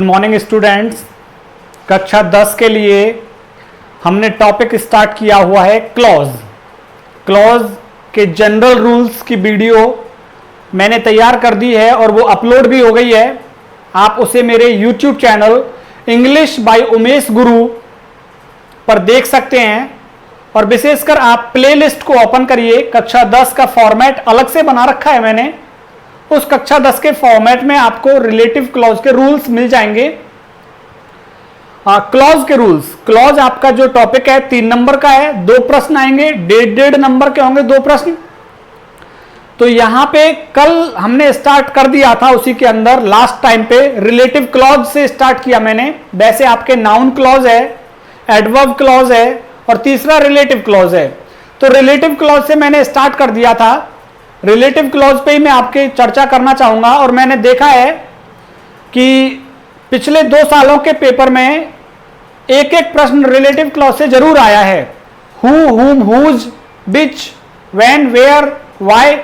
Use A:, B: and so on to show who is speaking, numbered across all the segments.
A: Good morning students. कक्षा 10 के लिए हमने टॉपिक स्टार्ट किया हुआ है क्लॉज के जनरल रूल्स की वीडियो मैंने तैयार कर दी है और वो अपलोड भी हो गई है। आप उसे मेरे YouTube channel English by Umesh गुरु पर देख सकते हैं और विशेषकर आप प्लेलिस्ट को ओपन करिए। कक्षा 10 का फॉर्मेट अलग से बना रखा है मैंने। उस कक्षा 10 के फॉर्मेट में आपको रिलेटिव क्लॉज के रूल्स मिल जाएंगे। क्लॉज के रूल्स, क्लॉज आपका जो टॉपिक है 3 नंबर का है, 2 प्रश्न आएंगे, 1.5 नंबर के होंगे 2 प्रश्न। तो यहां पे कल हमने स्टार्ट कर दिया था, उसी के अंदर लास्ट टाइम पे रिलेटिव क्लॉज से स्टार्ट किया मैंने। वैसे आपके नाउन क्लॉज है, एडवर्ब क्लॉज है और तीसरा रिलेटिव क्लॉज है। तो रिलेटिव क्लॉज से मैंने स्टार्ट कर दिया था। रिलेटिव क्लॉज पे ही मैं आपके चर्चा करना चाहूंगा। और मैंने देखा है कि पिछले 2 सालों के पेपर में एक प्रश्न रिलेटिव क्लॉज से जरूर आया है। Who, whom, whose, which, when, where, why,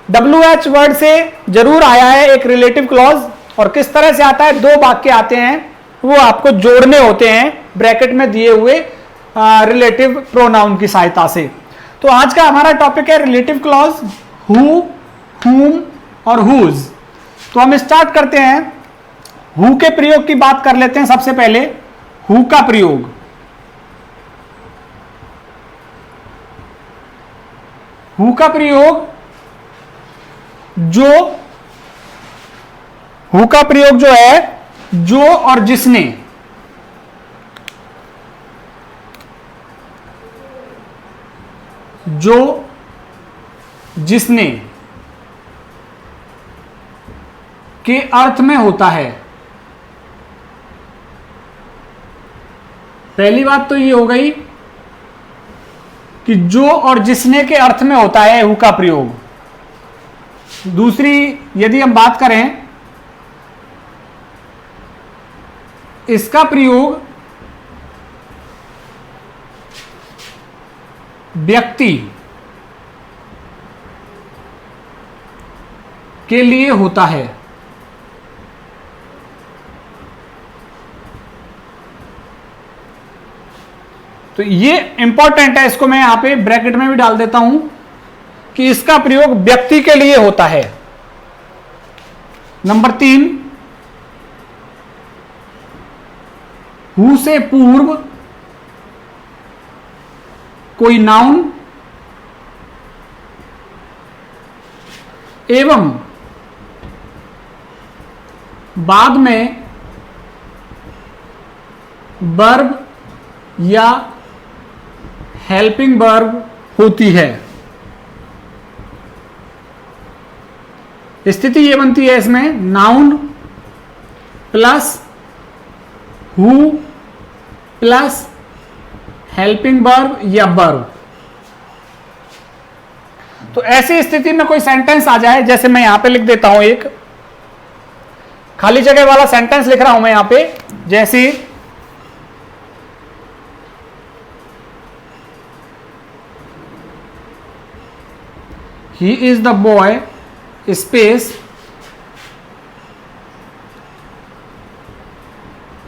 A: WH word से जरूर आया है एक रिलेटिव क्लॉज। और किस तरह से आता है, 2 वाक्य आते हैं, वो आपको जोड़ने होते हैं ब्रैकेट में दिए हुए रिलेटिव प्रोनाउन की सहायता से। तो आज का हमारा टॉपिक है रिलेटिव क्लॉज, हु, हुम और हुज। तो हम स्टार्ट करते हैं। हु के प्रयोग की बात कर लेते हैं। सबसे पहले हु का प्रयोग, हु का प्रयोग हु का प्रयोग जो है, जो और जिसने, जो जिसने के अर्थ में होता है। पहली बात तो ये हो गई कि जो और जिसने के अर्थ में होता है हु का प्रयोग। दूसरी यदि हम बात करें, इसका प्रयोग व्यक्ति के लिए होता है। तो ये इंपॉर्टेंट है, इसको मैं यहां पे ब्रैकेट में भी डाल देता हूं कि इसका प्रयोग व्यक्ति के लिए होता है। नंबर 3, हु से पूर्व कोई नाउन एवं बाद में वर्ब या हेल्पिंग वर्ब होती है। स्थिति ये बनती है इसमें, noun plus who plus helping verb या वर्ब। तो ऐसी स्थिति में कोई सेंटेंस आ जाए, जैसे मैं यहां पे लिख देता हूं, एक खाली जगह वाला सेंटेंस लिख रहा हूं मैं यहां पे, जैसे he is the boy space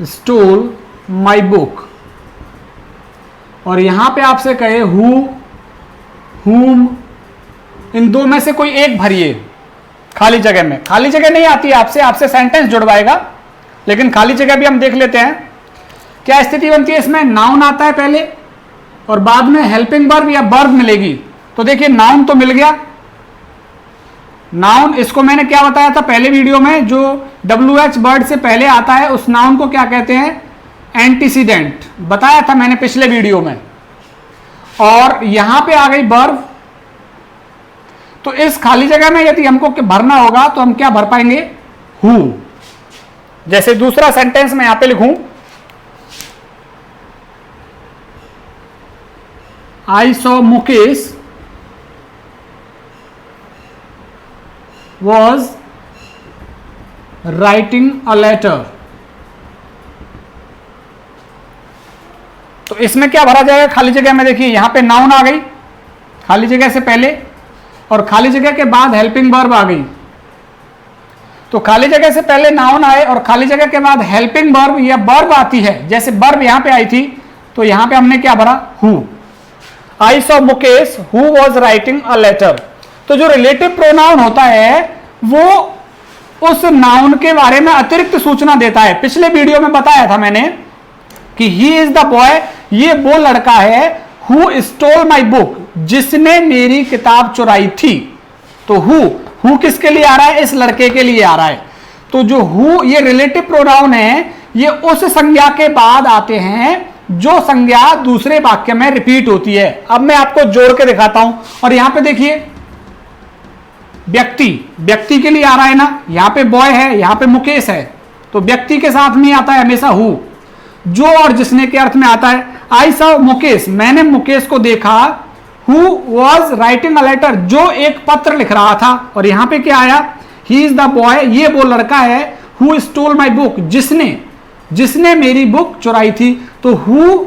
A: stole my book. और यहां पे आपसे कहे हु, हुम, इन 2 में से कोई एक भरिए खाली जगह में। खाली जगह नहीं आती है आपसे सेंटेंस जुड़वाएगा, लेकिन खाली जगह भी हम देख लेते हैं। क्या स्थिति बनती है इसमें, नाउन आता है पहले और बाद में हेल्पिंग वर्ब या वर्ब मिलेगी। तो देखिए नाउन तो मिल गया। नाउन, इसको मैंने क्या बताया था पहले वीडियो में, जो WH वर्ड से पहले आता है उस नाउन को क्या कहते हैं, एंटीसीडेंट, बताया था मैंने पिछले वीडियो में। और यहां पे आ गई वर्ब। तो इस खाली जगह में यदि हमको भरना होगा तो हम क्या भर पाएंगे, हु। जैसे दूसरा सेंटेंस मैं यहां पे लिखूं, आई saw Mukesh was writing a letter। तो इसमें क्या भरा जाएगा खाली जगह में, देखिए यहां पे नाउन आ गई खाली जगह से पहले और खाली जगह के बाद हेल्पिंग वर्ब आ गई। तो खाली जगह से पहले नाउन आए और खाली जगह के बाद हेल्पिंग वर्ब या वर्ब आती है, जैसे वर्ब यहां पे आई थी तो यहां पे हमने क्या भरा, who. I saw Mukesh who was writing a letter. तो जो रिलेटिव प्रोनाउन होता है वो उस नाउन के बारे में अतिरिक्त सूचना देता है। पिछले वीडियो में बताया था मैंने कि ही इज द बॉय, ये वो लड़का है, हु स्टोल माई बुक, जिसने मेरी किताब चुराई थी। तो हु किसके लिए आ रहा है, इस लड़के के लिए आ रहा है। तो जो हु ये रिलेटिव प्रोनाउन है, ये उस संज्ञा के बाद आते हैं जो संज्ञा दूसरे वाक्य में रिपीट होती है। अब मैं आपको जोड़ के दिखाता हूं, और यहां पे देखिए व्यक्ति के लिए आ रहा है ना, यहां पे बॉय है, यहां पे मुकेश है, तो व्यक्ति के साथ में आता है हमेशा हु। जो और जिसने के अर्थ में आता है, आई सॉ मुकेश, मैंने मुकेश को देखा, who was writing a letter, जो एक पत्र लिख रहा था। और यहां पे क्या आया, ही इज द बॉय, ये वो लड़का है, हु स्टोल माई बुक, जिसने मेरी बुक चुराई थी। तो हु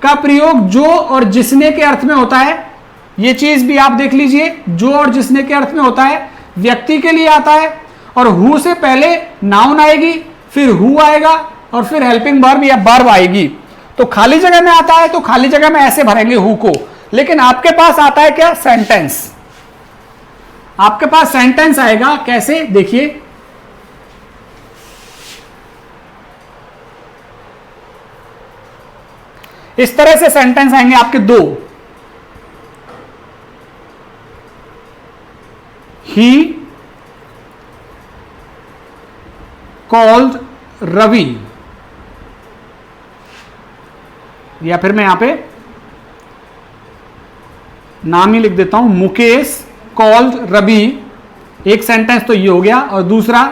A: का प्रयोग जो और जिसने के अर्थ में होता है, ये चीज भी आप देख लीजिए, जो और जिसने के अर्थ में होता है व्यक्ति के लिए आता है, और हु से पहले नाउन आएगी, फिर हु आएगा, और फिर हेल्पिंग वर्ब या वर्ब आएगी। तो खाली जगह में आता है तो खाली जगह में ऐसे भरेंगे हु को। लेकिन आपके पास आता है क्या, सेंटेंस। आपके पास सेंटेंस आएगा कैसे, देखिए इस तरह से सेंटेंस आएंगे आपके दो। ही कॉल्ड रवि, या फिर मैं यहां पे नाम ही लिख देता हूं, मुकेश कॉल्ड रवि। एक सेंटेंस तो ये हो गया, और दूसरा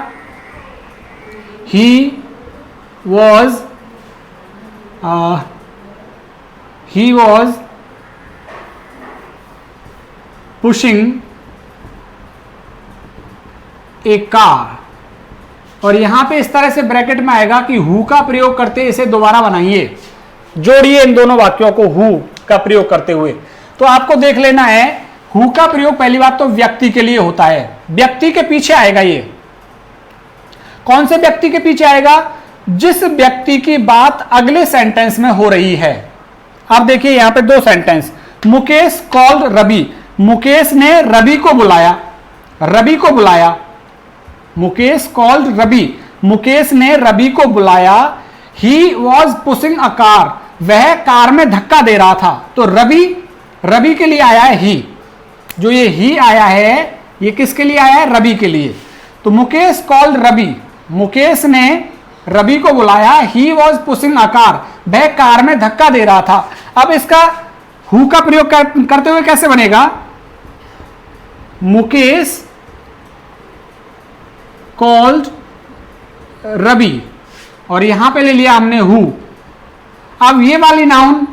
A: he was pushing a car. और यहां पे इस तरह से ब्रैकेट में आएगा कि हु का प्रयोग करते इसे दोबारा बनाइए, जोड़िए इन दोनों वाक्यों को हु का प्रयोग करते हुए। तो आपको देख लेना है, हु का प्रयोग पहली बात तो व्यक्ति के लिए होता है, व्यक्ति के पीछे आएगा। ये कौन से व्यक्ति के पीछे आएगा, जिस व्यक्ति की बात अगले सेंटेंस में हो रही है। अब देखिए यहां पे दो सेंटेंस, मुकेश कॉल्ड रवि, मुकेश ने रवि को बुलाया, मुकेश कॉल्ड रवि, मुकेश ने रवि को बुलाया। He was pushing a car, वह कार में धक्का दे रहा था। तो रवि के लिए आया है ही, जो ये ही आया है ये किसके लिए आया है, रवि के लिए। तो मुकेश कॉल्ड रवि, मुकेश ने रवि को बुलाया। He was pushing a car, वह कार में धक्का दे रहा था। अब इसका हु का प्रयोग करते हुए कैसे बनेगा, मुकेश कॉल्ड रवि, और यहां पे ले लिया हमने हु। अब ये वाली नाउन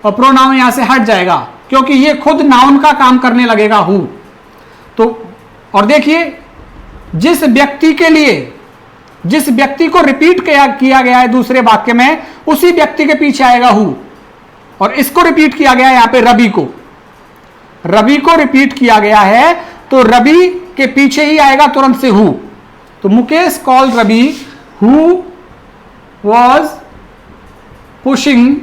A: और प्रोनाउन यहां से हट जाएगा, क्योंकि ये खुद नाउन का काम करने लगेगा हु। तो और देखिए जिस व्यक्ति को रिपीट किया गया है दूसरे वाक्य में, उसी व्यक्ति के पीछे आएगा हु। और इसको रिपीट किया गया है यहां पे रवि को रिपीट किया गया है, तो रवि के पीछे ही आएगा तुरंत से हु। तो Mukesh called Ravi who was pushing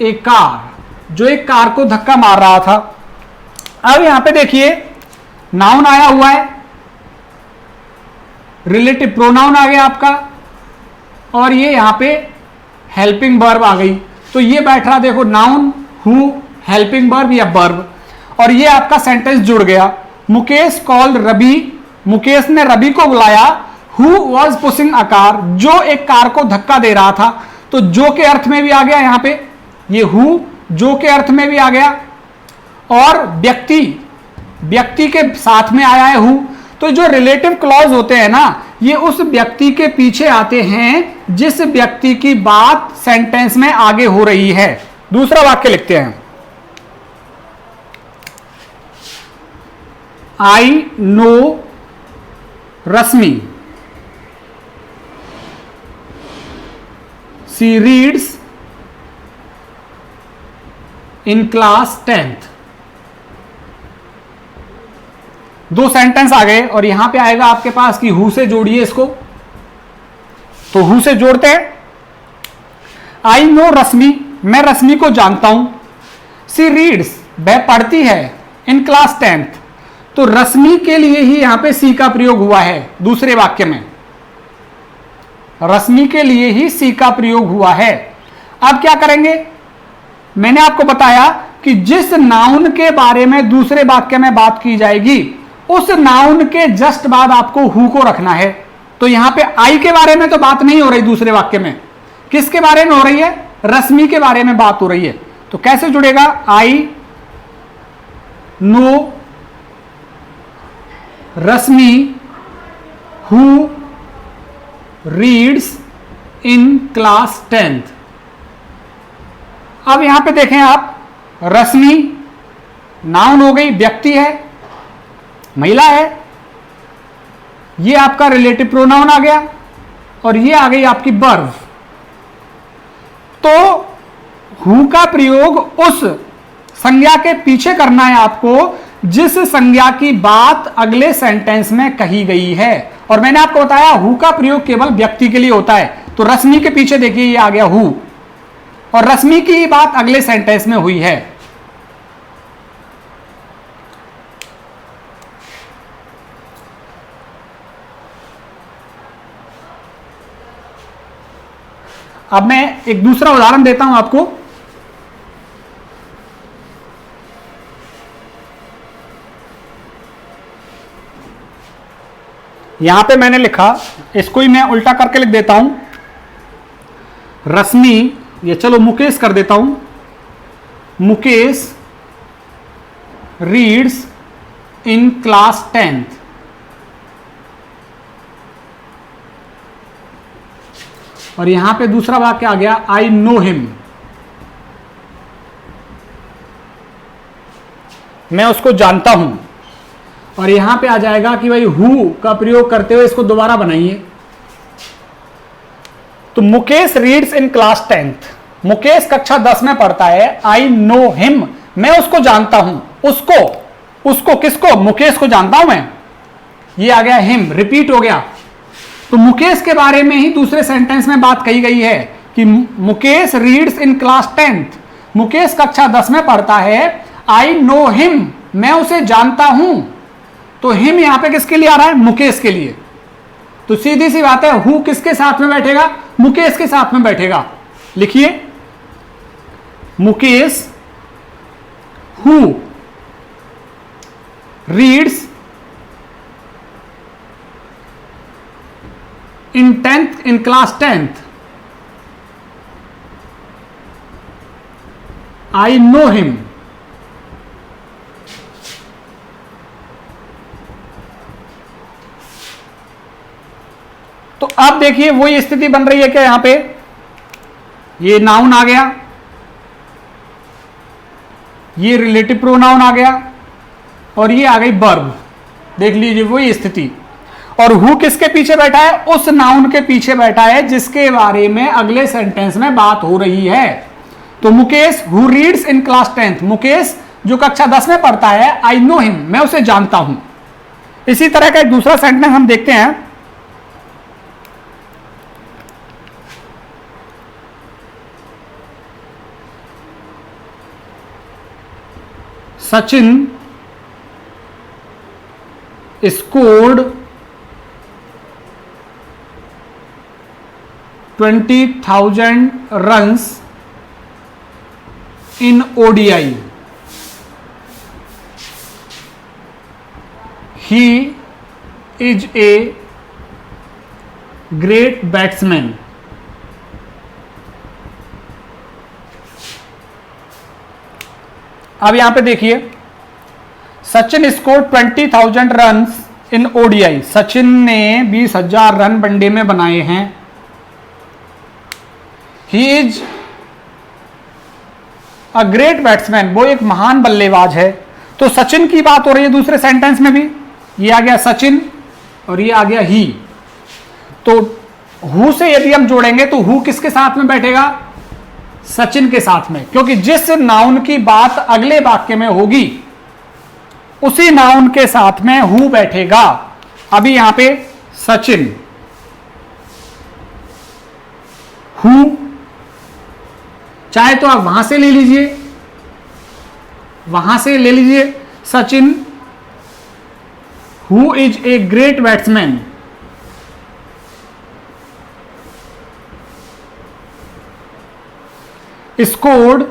A: a car, जो एक कार को धक्का मार रहा था। अब यहां पे देखिए नाउन आया हुआ है, रिलेटिव प्रोनाउन आ गया आपका, और ये यहां पे हेल्पिंग वर्ब आ गई। तो ये बैठ रहा देखो नाउन, हु, हेल्पिंग वर्ब या वर्ब, और ये आपका सेंटेंस जुड़ गया। मुकेश कॉल्ड रवि, मुकेश ने रवि को बुलाया। Who was pushing a car, जो एक कार को धक्का दे रहा था। तो जो के अर्थ में भी आ गया यहां पे ये हु, जो के अर्थ में भी आ गया, और व्यक्ति के साथ में आया है हु। तो जो रिलेटिव क्लॉज होते हैं ना, ये उस व्यक्ति के पीछे आते हैं जिस व्यक्ति की बात सेंटेंस में आगे हो रही है। दूसरा वाक्य लिखते हैं, I know Rashmi, she reads in class 10th। दो सेंटेंस आ गए और यहां पे आएगा आपके पास कि हु से जोड़िए इसको, तो हु से जोड़ते हैं। आई नो रश्मि, मैं रश्मि को जानता हूं। सी रीड्स, वह पढ़ती है। इन क्लास 10th, तो रश्मि के लिए ही यहां पे सी का प्रयोग हुआ है दूसरे वाक्य में, रश्मि के लिए ही सी का प्रयोग हुआ है। अब क्या करेंगे, मैंने आपको बताया कि जिस नाउन के बारे में दूसरे वाक्य में बात की जाएगी उस नाउन के जस्ट बाद आपको हु को रखना है। तो यहां पे आई के बारे में तो बात नहीं हो रही दूसरे वाक्य में, किसके बारे में हो रही है, रश्मि के बारे में बात हो रही है। तो कैसे जुड़ेगा, I know Rashmi who reads in class 10th। अब यहां पे देखें आप, रश्मि नाउन हो गई, व्यक्ति है, महिला है, ये आपका रिलेटिव प्रोनाउन आ गया और ये आ गई आपकी वर्ब। तो हु का प्रयोग उस संज्ञा के पीछे करना है आपको जिस संज्ञा की बात अगले सेंटेंस में कही गई है। और मैंने आपको बताया हु का प्रयोग केवल व्यक्ति के लिए होता है। तो रश्मि के पीछे देखिए ये आ गया हु, और रश्मि की बात अगले सेंटेंस में हुई है। अब मैं एक दूसरा उदाहरण देता हूं आपको। यहां पे मैंने लिखा, इसको ही मैं उल्टा करके लिख देता हूं, रश्मि, ये चलो मुकेश कर देता हूं, Mukesh reads in class 10th। और यहां पे दूसरा वाक्य आ गया, आई नो हिम, मैं उसको जानता हूं। और यहां पे आ जाएगा कि भाई हु का प्रयोग करते हुए इसको दोबारा बनाइए। तो Mukesh reads in class 10th, Mukesh कक्षा 10 में पढ़ता है। आई नो हिम, मैं उसको जानता हूं। उसको किसको, मुकेश को जानता हूं मैं, ये आ गया हिम, रिपीट हो गया। तो मुकेश के बारे में ही दूसरे सेंटेंस में बात कही गई है कि Mukesh reads in class 10th, Mukesh कक्षा 10 में पढ़ता है। आई नो हिम, मैं उसे जानता हूं। तो हिम यहां पे किसके लिए आ रहा है, मुकेश के लिए। तो सीधी सी बात है, हु किसके साथ में बैठेगा, मुकेश के साथ में बैठेगा। लिखिए, Mukesh who reads in class 10th, I know him. तो अब देखिए वही स्थिति बन रही है क्या, यहां पे ये नाउन आ गया, ये रिलेटिव प्रोनाउन आ गया और ये आ गई वर्ब। देख लीजिए वही स्थिति। और हु किसके पीछे बैठा है, उस नाउन के पीछे बैठा है जिसके बारे में अगले सेंटेंस में बात हो रही है। तो Mukesh who reads in class 10th, Mukesh जो कक्षा 10 में पढ़ता है। आई नो हिम, मैं उसे जानता हूं। इसी तरह का एक दूसरा सेंटेंस हम देखते हैं। Sachin scored 20,000 runs in ODI. He is a great batsman. अब यहां पे देखिए, Sachin score 20,000 run in ODI, Sachin ने 20,000 रन वनडे में बनाए हैं। He is a great batsman, वो एक महान बल्लेबाज है। तो सचिन की बात हो रही है दूसरे सेंटेंस में भी, ये आ गया सचिन और ये आ गया ही। तो हु से यदि हम जोड़ेंगे तो हु किसके साथ में बैठेगा, सचिन के साथ में, क्योंकि जिस नाउन की बात अगले वाक्य में होगी उसी नाउन के साथ में हु बैठेगा। अभी यहां पे सचिन, हु, चाहे तो आप वहां से ले लीजिए, वहां से ले लीजिए Sachin who is a great batsman, scored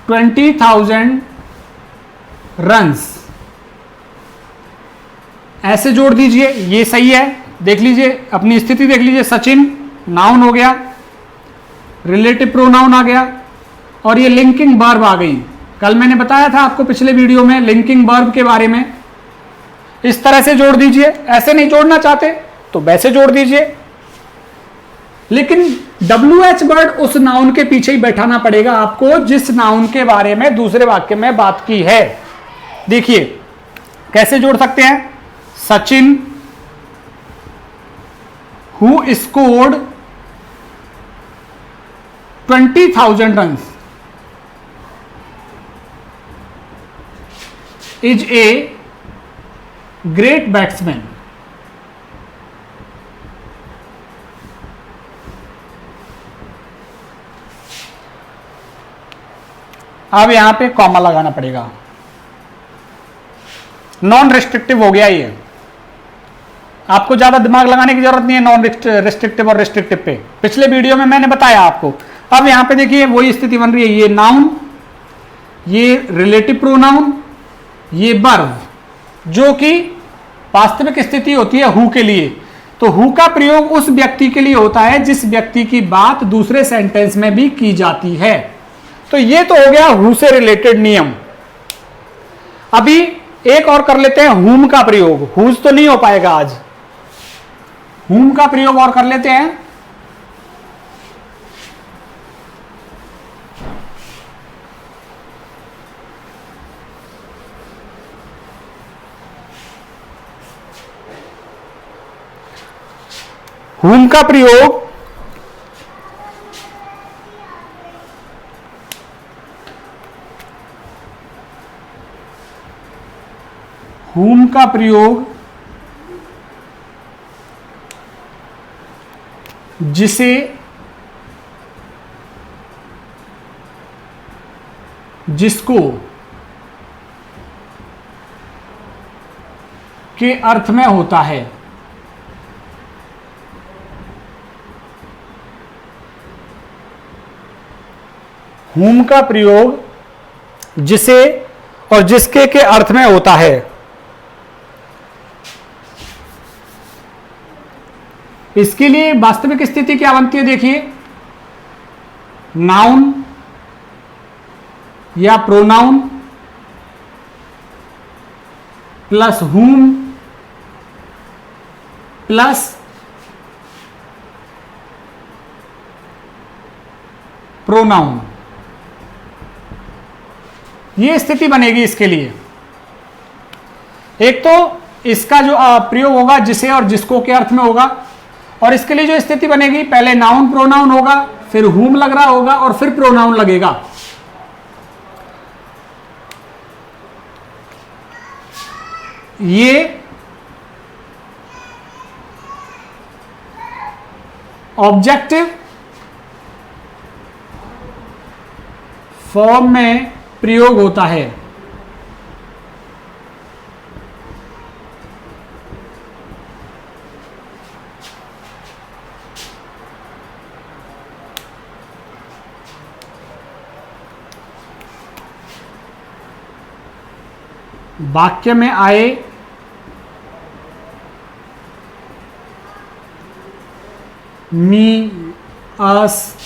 A: 20,000 runs. ऐसे जोड़ दीजिए, ये सही है। देख लीजिए अपनी स्थिति, देख लीजिए सचिन नाउन हो गया, रिलेटिव प्रोनाउन आ गया और ये लिंकिंग वर्ब आ गई। कल मैंने बताया था आपको पिछले वीडियो में लिंकिंग वर्ब के बारे में। इस तरह से जोड़ दीजिए, ऐसे नहीं जोड़ना चाहते तो वैसे जोड़ दीजिए, लेकिन WH वर्ड उस नाउन के पीछे ही बैठाना पड़ेगा आपको जिस नाउन के बारे में दूसरे वाक्य में बात की है। देखिए कैसे जोड़ सकते हैं, Sachin who scored 20,000 runs is a great batsman. अब यहां पे कॉमा लगाना पड़ेगा, नॉन रेस्ट्रिक्टिव हो गया ये। आपको ज्यादा दिमाग लगाने की जरूरत नहीं है नॉन रेस्ट्रिक्टिव और रेस्ट्रिक्टिव पे, पिछले वीडियो में मैंने बताया आपको। अब यहां पे देखिए वही स्थिति बन रही है, ये नाउन, ये रिलेटिव प्रोनाउन, ये वर्ब, जो कि वास्तविक स्थिति होती है हु के लिए। तो हु का प्रयोग उस व्यक्ति के लिए होता है जिस व्यक्ति की बात दूसरे सेंटेंस में भी की जाती है। तो ये तो हो गया हु से रिलेटेड नियम। अभी एक और कर लेते हैं हुम का प्रयोग। हुज तो नहीं हो पाएगा आज, हुम का प्रयोग और कर लेते हैं। हुम का प्रयोग हुम का प्रयोग जिसे, जिसको के अर्थ में होता है। हुम का प्रयोग जिसे और जिसके के अर्थ में होता है। इसके लिए वास्तविक स्थिति क्या बनती है, देखिए नाउन या प्रोनाउन प्लस हुम प्लस प्रोनाउन, ये स्थिति बनेगी इसके लिए। एक तो इसका जो प्रयोग होगा जिसे और जिसको के अर्थ में होगा, और इसके लिए जो स्थिति बनेगी पहले नाउन प्रोनाउन होगा, फिर हुम लग रहा होगा और फिर प्रोनाउन लगेगा। ये ऑब्जेक्टिव फॉर्म में प्रयोग होता है। वाक्य में आए me, us,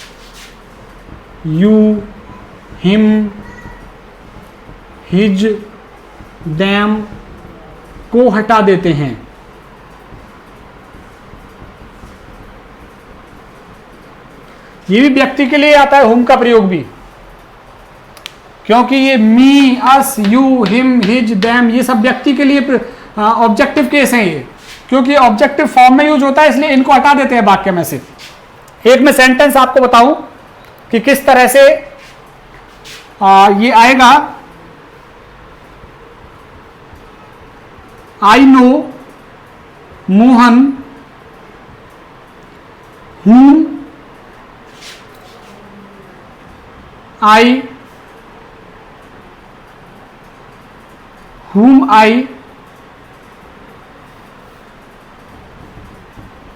A: you, him, his, them को हटा देते हैं। ये भी व्यक्ति के लिए आता है हुम का प्रयोग भी, क्योंकि ये मी, us, you, him, his, them ये सब व्यक्ति के लिए ऑब्जेक्टिव केस हैं ये, क्योंकि ऑब्जेक्टिव फॉर्म में यूज होता है, इसलिए इनको हटा देते हैं वाक्य में से। एक मैं सेंटेंस आपको बताऊं कि किस तरह से ये आएगा I know Mohan whom I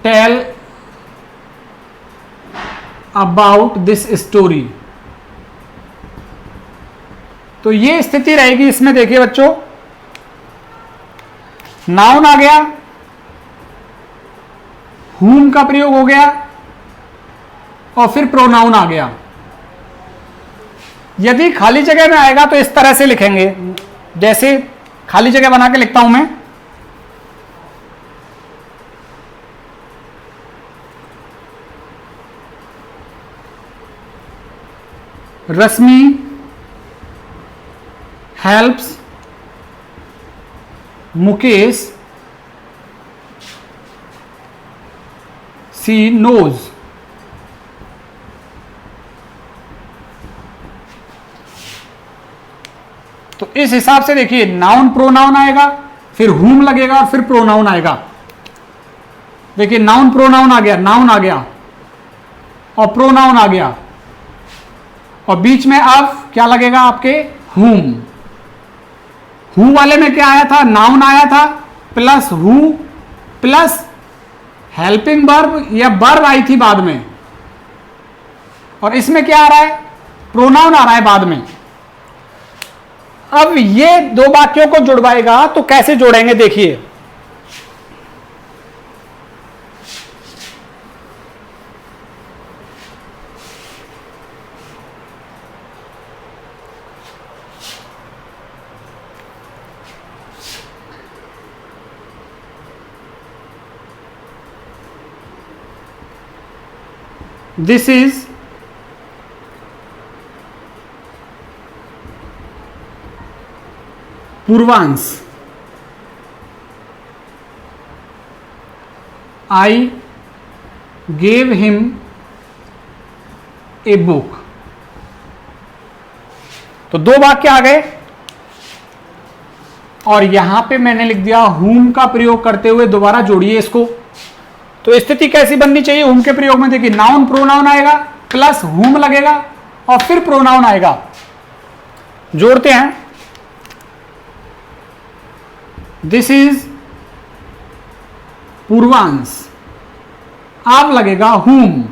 A: tell about this story। तो ये स्थिति रहेगी इसमें। देखिए बच्चों, नाउन आ गया, whom का प्रयोग हो गया और फिर प्रोनाउन आ गया। यदि खाली जगह में आएगा तो इस तरह से लिखेंगे, जैसे खाली जगह बना के लिखता हूं मैं। रश्मि हेल्प्स मुकेश, सी नोज। तो इस हिसाब से देखिए, नाउन प्रोनाउन आएगा, फिर हुम लगेगा और फिर प्रोनाउन आएगा। देखिए नाउन प्रोनाउन आ गया, नाउन आ गया और प्रोनाउन आ गया, और बीच में अब क्या लगेगा आपके, हुम। हु वाले में क्या आया था, नाउन आया था plus who plus helping verb या वर्ब आई थी बाद में, और इसमें क्या आ रहा है, प्रोनाउन आ रहा है बाद में। अब ये दो वाक्यों को जुड़वाएगा तो कैसे जोड़ेंगे, देखिए। दिस इज पूर्वांश, I gave him a book. तो दो वाक्य आ गए, और यहां पे मैंने लिख दिया हुम का प्रयोग करते हुए। दोबारा जोड़िए इसको। तो स्थिति कैसी बननी चाहिए हुम के प्रयोग में, देखिए नाउन प्रोनाउन आएगा प्लस हुम लगेगा और फिर प्रोनाउन आएगा। जोड़ते हैं, दिस इज पूर्वांश, अब लगेगा हुम।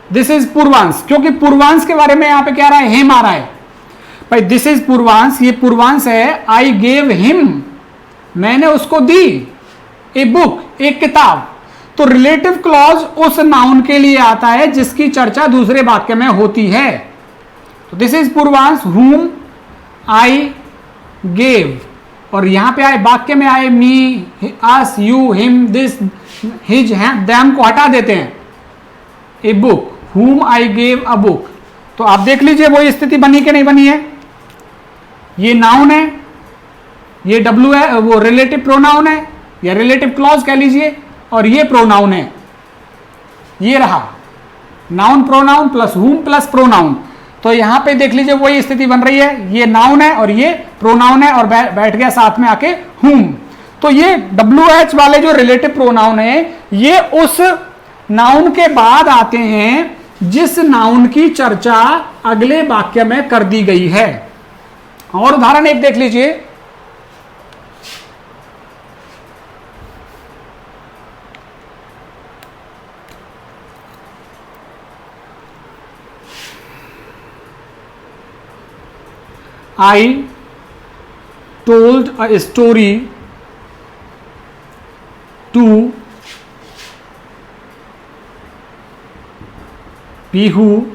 A: दिस इज पूर्वांश, क्योंकि पूर्वांश के बारे में यहां पे क्या आ रहा है, हिम आ रहा है भाई। दिस इज पूर्वांश, ये पूर्वांश है। आई गेव हिम, मैंने उसको दी, ए बुक, एक किताब। तो रिलेटिव क्लॉज उस नाउन के लिए आता है जिसकी चर्चा दूसरे वाक्य में होती है। तो दिस इज पूर्वांश, हुम आई गेव, और यहां पे आए वाक्य में आए me, us, you, him, this, his, them को हटा देते हैं, ए बुक, हुम आई गेव अ बुक। तो आप देख लीजिए वो स्थिति बनी कि नहीं बनी है। ये नाउन है, ये डब्ल्यू है, वो रिलेटिव प्रोनाउन है या रिलेटिव क्लॉज कह लीजिए, और ये प्रोनाउन है। ये रहा नाउन प्रोनाउन प्लस हुम प्लस प्रोनाउन। तो यहां पे देख लीजिए वही स्थिति बन रही है, ये नाउन है और ये प्रोनाउन है, और बैठ गया साथ में आके हुम। तो ये WH वाले जो रिलेटिव प्रोनाउन है, ये उस नाउन के बाद आते हैं जिस नाउन की चर्चा अगले वाक्य में कर दी गई है। और उदाहरण एक देख लीजिए, I told a story to Pihu,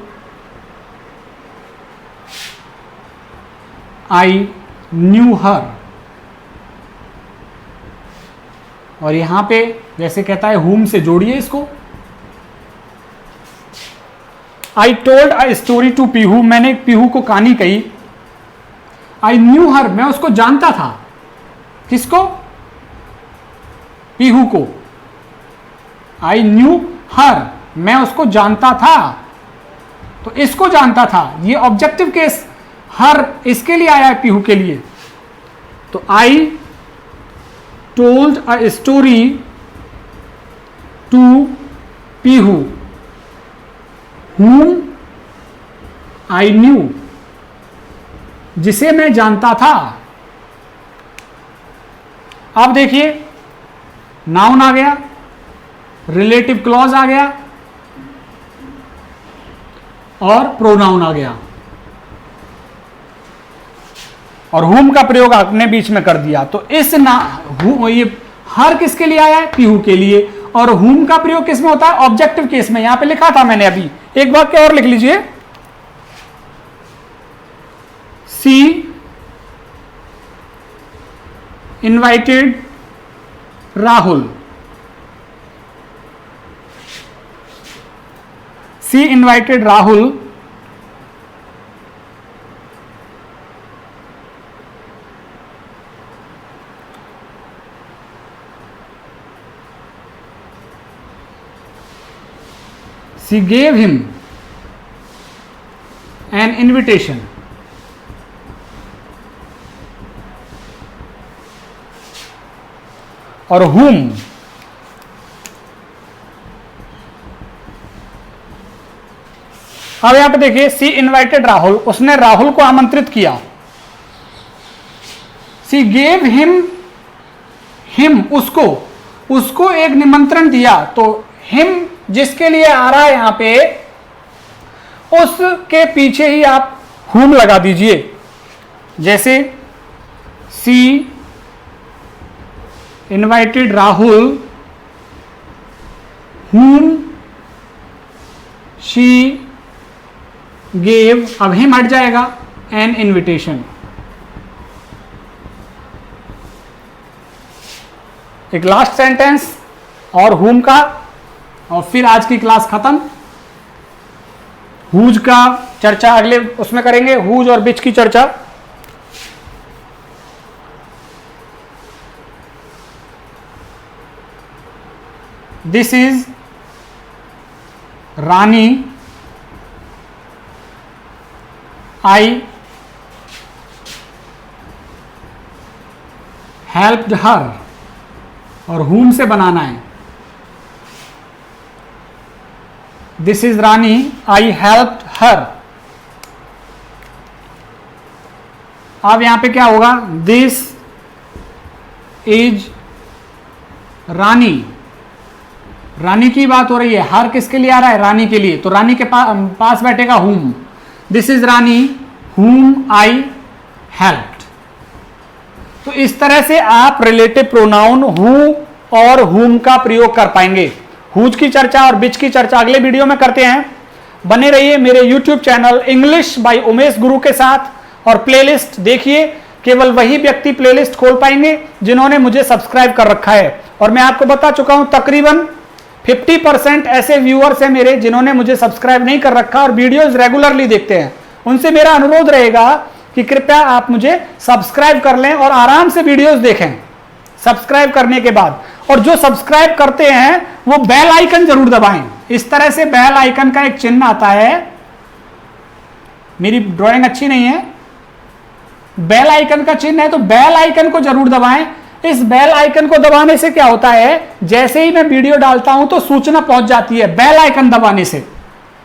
A: I knew her। और यहां पे जैसे कहता है whom से जोड़िए इसको। I told a story to Pihu, मैंने पीहू को कहानी कही। आई न्यू हर, मैं उसको जानता था। किसको? पीहू को। आई न्यू हर, मैं उसको जानता था। तो इसको जानता था, ये ऑब्जेक्टिव केस, हर इसके लिए आया है, पीहू के लिए। तो I told a story to Pihu whom I knew, जिसे मैं जानता था। अब देखिए नाउन आ गया, रिलेटिव क्लॉज आ गया और प्रोनाउन आ गया, और whom का प्रयोग आपने बीच में कर दिया। तो इस ये हर किसके लिए आया है? पीहू के लिए। और whom का प्रयोग किस में होता है? ऑब्जेक्टिव केस में। यहां पे लिखा था मैंने अभी, एक वाक्य और लिख लीजिए। She invited Rahul, she invited Rahul she gave him an invitation, और whom अब यहां पे देखिए, सी इनवाइटेड राहुल, उसने राहुल को आमंत्रित किया। सी गेव हिम उसको एक निमंत्रण दिया। तो हिम जिसके लिए आ रहा है यहां पे, उसके पीछे ही आप whom लगा दीजिए। जैसे she invited Rahul whom she gave, अब हिम हट जाएगा, एन इन्विटेशन। एक लास्ट सेंटेंस और whom का, और फिर आज की क्लास खत्म। हुज का चर्चा अगले उसमें करेंगे, हुज और बिच की चर्चा। This is Rani, I helped हर, और whom से बनाना है। This is Rani, I helped हर। अब यहां पे क्या होगा? दिस इज रानी, रानी की बात हो रही है। हर किसके लिए आ रहा है? रानी के लिए। तो रानी के पास बैठेगा whom। This is Rani whom I helped. तो इस तरह से आप रिलेटिव प्रोनाउन हु और whom का प्रयोग कर पाएंगे। हुज की चर्चा और बिच की चर्चा अगले वीडियो में करते हैं। बने रहिए मेरे YouTube channel English by Umesh गुरु के साथ, और प्लेलिस्ट देखिए। केवल वही व्यक्ति प्लेलिस्ट खोल पाएंगे जिन्होंने मुझे सब्सक्राइब कर रखा है। और मैं आपको बता चुका हूं, तकरीबन 50% ऐसे व्यूअर्स हैं मेरे जिन्होंने मुझे सब्सक्राइब नहीं कर रखा और वीडियोज रेगुलरली देखते हैं। उनसे मेरा अनुरोध रहेगा कि कृपया आप मुझे सब्सक्राइब कर लें और आराम से वीडियोज देखें सब्सक्राइब करने के बाद। और जो सब्सक्राइब करते हैं वो बेल आइकन जरूर दबाएं। इस तरह से बेल आइकन का एक चिन्ह आता है, मेरी ड्राइंग अच्छी नहीं है, बेल आइकन का चिन्ह है, तो बेल आइकन को जरूर दबाएं। इस बेल आइकन को दबाने से क्या होता है, जैसे ही मैं वीडियो डालता हूं तो सूचना पहुंच जाती है। बेल आइकन दबाने से,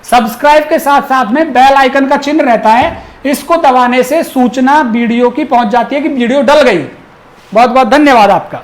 A: सब्सक्राइब के साथ साथ में बेल आइकन का चिन्ह रहता है, इसको दबाने से सूचना वीडियो की पहुंच जाती है कि वीडियो डल गई। बहुत बहुत धन्यवाद आपका।